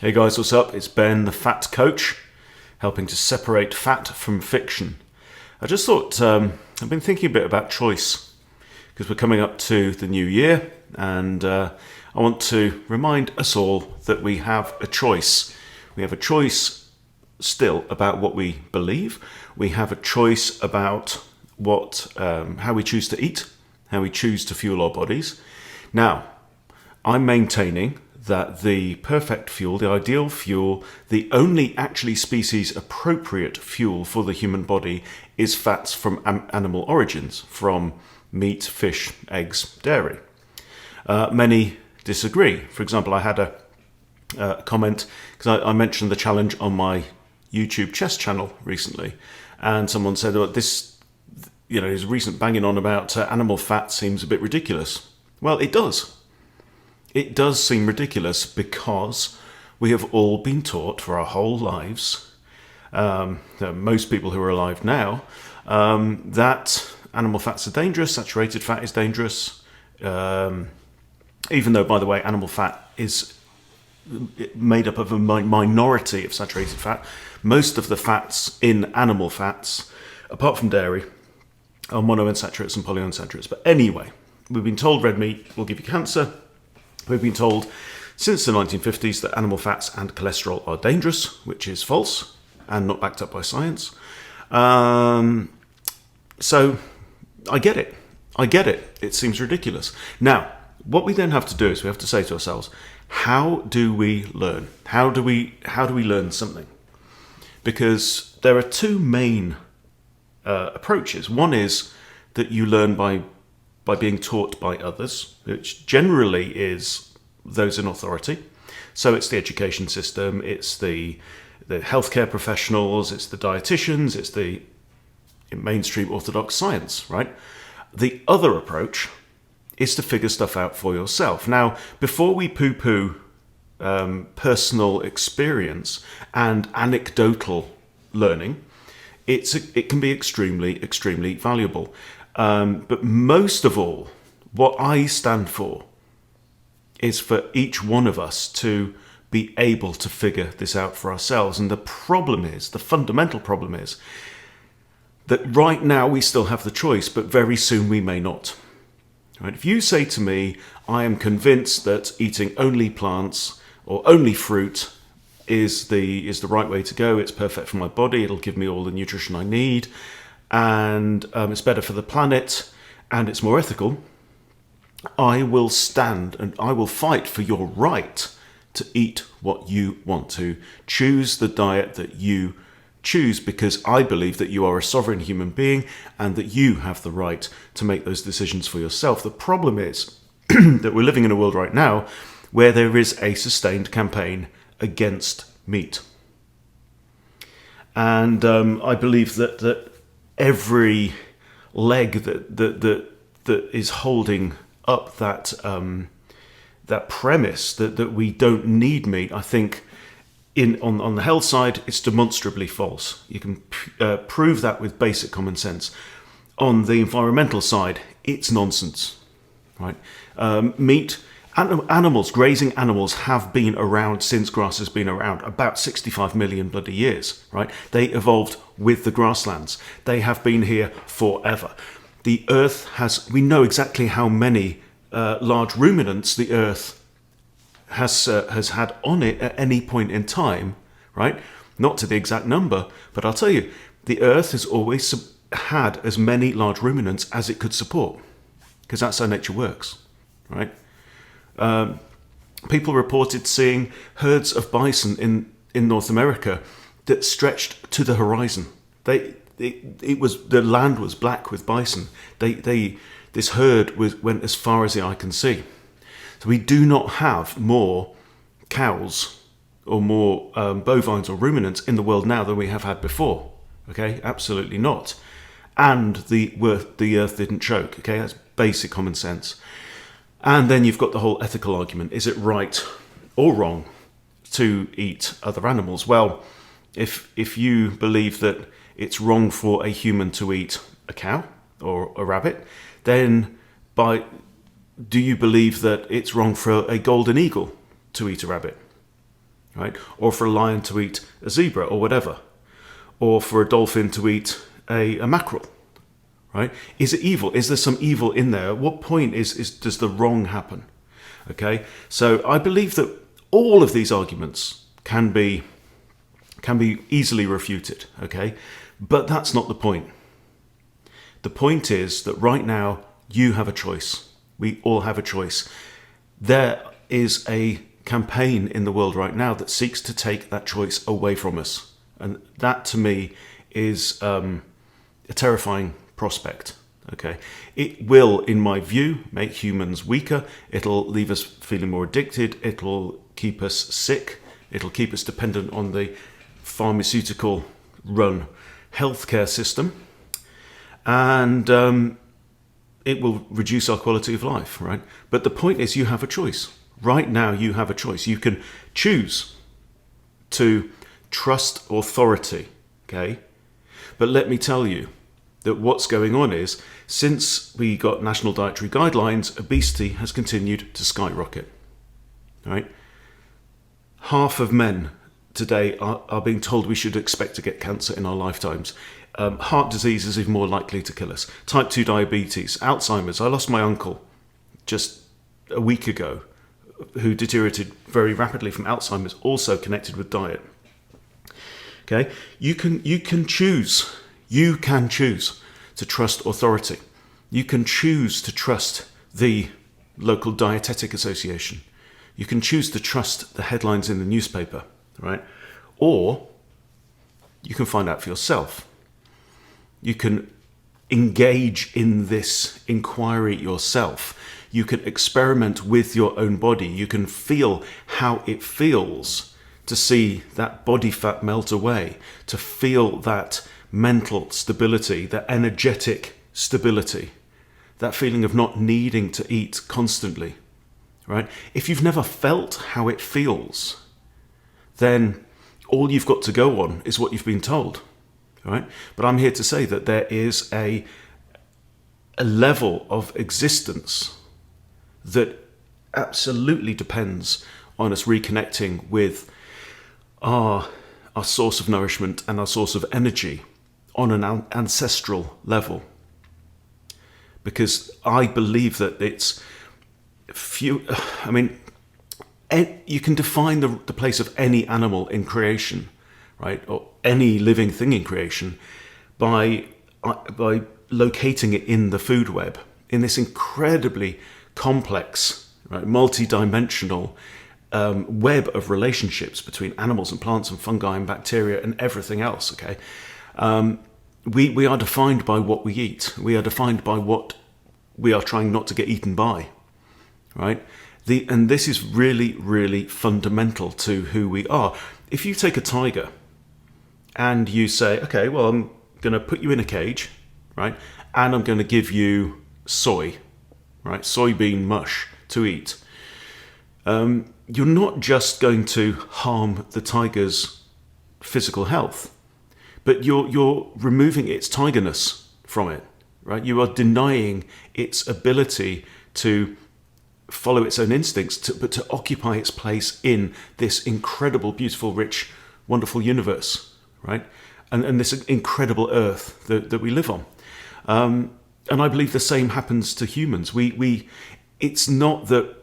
Hey guys, what's up? It's Ben, the Fat Coach, helping to separate fact from fiction. I just thought, I've been thinking a bit about choice, because we're coming up to the new year, and I want to remind us all that we have a choice. We have a choice still about what we believe. We have a choice about how we choose to eat, how we choose to fuel our bodies. Now, I'm maintaining that the perfect fuel, the ideal fuel, the only actually species appropriate fuel for the human body is fats from animal origins, from meat, fish, eggs, dairy. Many disagree. For example, I had a comment, because I mentioned the challenge on my YouTube chess channel recently, and someone said, well, his recent banging on about animal fat seems a bit ridiculous. Well, it does. It does seem ridiculous because we have all been taught for our whole lives, most people who are alive now, that animal fats are dangerous, saturated fat is dangerous, even though, by the way, animal fat is made up of a minority of saturated fat. Most of the fats in animal fats, apart from dairy, are monounsaturates and polyunsaturates. But anyway, we've been told red meat will give you cancer. We've been told since the 1950s that animal fats and cholesterol are dangerous, which is false and not backed up by science. So I get it. It seems ridiculous. Now, what we then have to do is we have to say to ourselves, how do we learn? How do we learn something? Because there are two main approaches. One is that you learn by being taught by others, which generally is those in authority. So it's the education system, it's the healthcare professionals, it's the dietitians, it's the mainstream orthodox science, right? The other approach is to figure stuff out for yourself. Now, before we poo-poo personal experience and anecdotal learning, it can be extremely, extremely valuable. But most of all, what I stand for is for each one of us to be able to figure this out for ourselves. And the fundamental problem is that right now we still have the choice, but very soon we may not. Right? If you say to me, I am convinced that eating only plants or only fruit is the right way to go, it's perfect for my body, it'll give me all the nutrition I need, and it's better for the planet, and it's more ethical, I will stand and I will fight for your right to eat what you want to. Choose the diet that you choose, because I believe that you are a sovereign human being and that you have the right to make those decisions for yourself. The problem is that we're living in a world right now where there is a sustained campaign against meat. And I believe that every leg that is holding up that premise that we don't need meat, I think on the health side, it's demonstrably false. You can prove that with basic common sense. On the environmental side, it's nonsense, right? Grazing animals have been around since grass has been around, about 65 million bloody years, right? They evolved with the grasslands. They have been here forever. The earth we know exactly how many large ruminants the earth has had on it at any point in time, right? Not to the exact number, but I'll tell you, the earth has always had as many large ruminants as it could support, because that's how nature works, right? People reported seeing herds of bison in North America that stretched to the horizon. The land was black with bison. This herd went as far as the eye can see. So we do not have more cows or more bovines or ruminants in the world now than we have had before. Okay, absolutely not. And the earth didn't choke. Okay, that's basic common sense. And then you've got the whole ethical argument. Is it right or wrong to eat other animals? Well, if you believe that it's wrong for a human to eat a cow or a rabbit, then do you believe that it's wrong for a golden eagle to eat a rabbit? right? Or for a lion to eat a zebra or whatever, or for a dolphin to eat a mackerel, right? Is it evil? Is there some evil in there? At what point does the wrong happen? Okay, so I believe that all of these arguments can be easily refuted, okay? But that's not the point. The point is that right now you have a choice. We all have a choice. There is a campaign in the world right now that seeks to take that choice away from us. And that to me is a terrifying prospect. Okay, it will, in my view, make humans weaker. It'll leave us feeling more addicted. It'll keep us sick. It'll keep us dependent on the pharmaceutical-run healthcare system, and it will reduce our quality of life. Right? But the point is, you have a choice. Right now, you have a choice. You can choose to trust authority. Okay, but let me tell you that what's going on is, since we got national dietary guidelines, obesity has continued to skyrocket. Right? Half of men today are being told we should expect to get cancer in our lifetimes. Heart disease is even more likely to kill us. Type 2 diabetes, Alzheimer's. I lost my uncle just a week ago who deteriorated very rapidly from Alzheimer's, also connected with diet. Okay? You can choose. You can choose to trust authority. You can choose to trust the local dietetic association. You can choose to trust the headlines in the newspaper, right? Or you can find out for yourself. You can engage in this inquiry yourself. You can experiment with your own body. You can feel how it feels to see that body fat melt away, to feel that mental stability, that energetic stability, that feeling of not needing to eat constantly, right? If you've never felt how it feels, then all you've got to go on is what you've been told, right? But I'm here to say that there is a level of existence that absolutely depends on us reconnecting with our source of nourishment and our source of energy on an ancestral level. Because I believe that it's few. I mean, you can define the place of any animal in creation, right, or any living thing in creation, by locating it in the food web, in this incredibly complex, right, multi-dimensional web of relationships between animals and plants and fungi and bacteria and everything else. Okay, we are defined by what we eat. We are defined by what we are trying not to get eaten by, right? And this is really, really fundamental to who we are. If you take a tiger and you say, okay, well, I'm going to put you in a cage, right, and I'm going to give you soy, right, soybean mush to eat, you're not just going to harm the tiger's physical health, but you're removing its tigerness from it, right? You are denying its ability to follow its own instincts, but to occupy its place in this incredible, beautiful, rich, wonderful universe, right? And this incredible earth that we live on. And I believe the same happens to humans. It's not that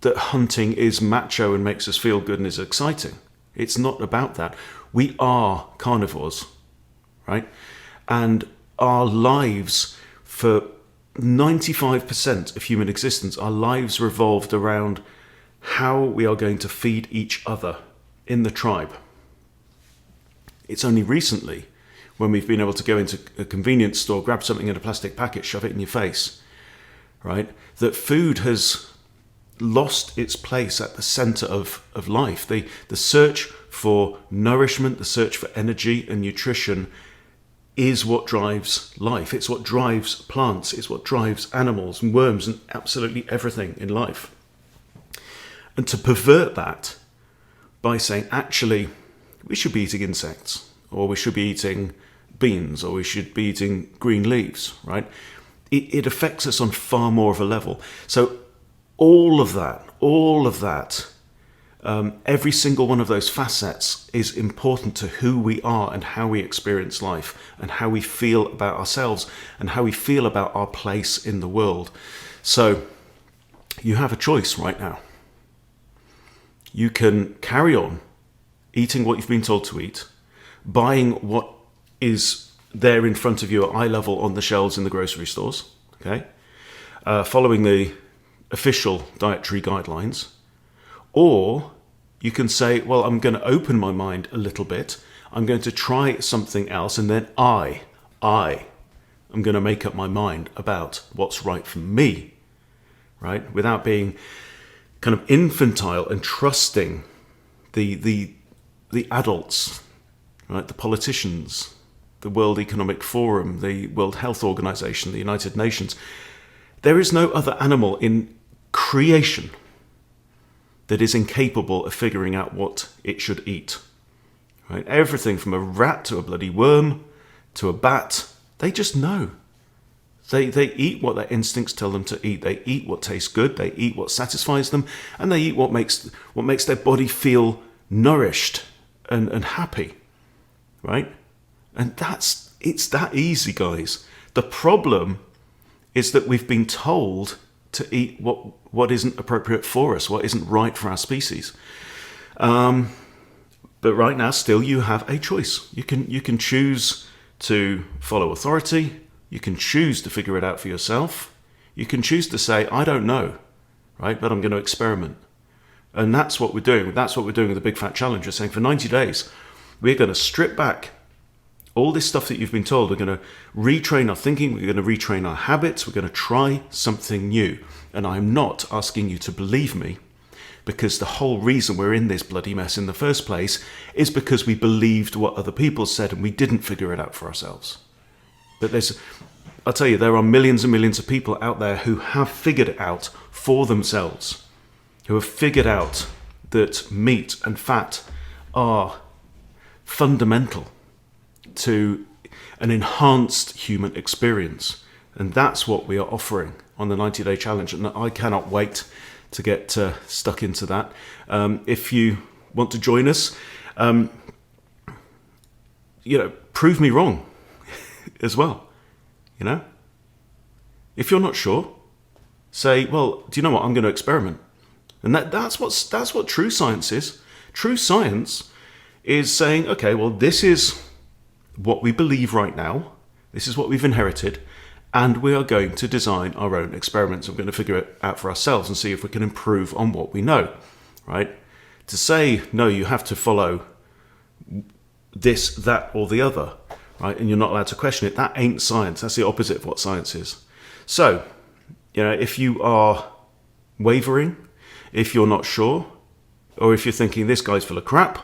hunting is macho and makes us feel good and is exciting. It's not about that. We are carnivores, right? And our lives, for 95% of human existence, our lives revolved around how we are going to feed each other in the tribe. It's only recently, when we've been able to go into a convenience store, grab something in a plastic packet, shove it in your face, right, that food has lost its place at the center of life. The search for nourishment, the search for energy and nutrition is what drives life. It's what drives plants. It's what drives animals and worms and absolutely everything in life. And to pervert that by saying, actually, we should be eating insects, or we should be eating beans, or we should be eating green leaves, right? It affects us on far more of a level. So all of that Every single one of those facets is important to who we are and how we experience life and how we feel about ourselves and how we feel about our place in the world. So you have a choice right now. You can carry on eating what you've been told to eat, buying what is there in front of you at eye level on the shelves in the grocery stores, okay? Following the official dietary guidelines. Or you can say, well, I'm going to open my mind a little bit. I'm going to try something else, and then I'm going to make up my mind about what's right for me, right? Without being kind of infantile and trusting the adults, right? The politicians, the World Economic Forum, the World Health Organization, the United Nations. There is no other animal in creation that is incapable of figuring out what it should eat. Right? Everything from a rat to a bloody worm to a bat, they just know. They eat what their instincts tell them to eat. They eat what tastes good. They eat what satisfies them, and they eat what makes their body feel nourished and happy. Right? And it's that easy, guys. The problem is that we've been told to eat what isn't appropriate for us, what isn't right for our species. But right now, still, you have a choice. You can choose to follow authority. You can choose to figure it out for yourself. You can choose to say, I don't know, right? But I'm going to experiment. And that's what we're doing. That's what we're doing with the Big Fat Challenge. We're saying for 90 days, we're going to strip back all this stuff that you've been told. We're going to retrain our thinking. We're going to retrain our habits. We're going to try something new. And I'm not asking you to believe me, because the whole reason we're in this bloody mess in the first place is because we believed what other people said and we didn't figure it out for ourselves. But I'll tell you, there are millions and millions of people out there who have figured it out for themselves, who have figured out that meat and fat are fundamental to an enhanced human experience. And that's what we are offering on the 90-day challenge. And I cannot wait to get stuck into that. If you want to join us, prove me wrong as well. If you're not sure, say, well, do you know what? I'm going to experiment. And that's what true science is. True science is saying, okay, well, this is what we believe right now. This is what we've inherited. And we are going to design our own experiments. We're going to figure it out for ourselves and see if we can improve on what we know, right? To say, no, you have to follow this, that, or the other, right? And you're not allowed to question it. That ain't science. That's the opposite of what science is. So, if you are wavering, if you're not sure, or if you're thinking this guy's full of crap,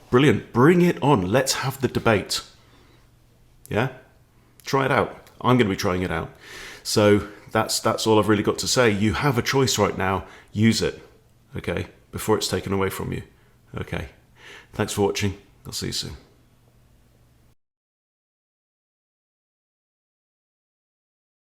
brilliant. Bring it on. Let's have the debate. Yeah? Try it out. I'm going to be trying it out. So that's all I've really got to say. You have a choice right now. Use it, okay, before it's taken away from you. Okay. Thanks for watching. I'll see you soon.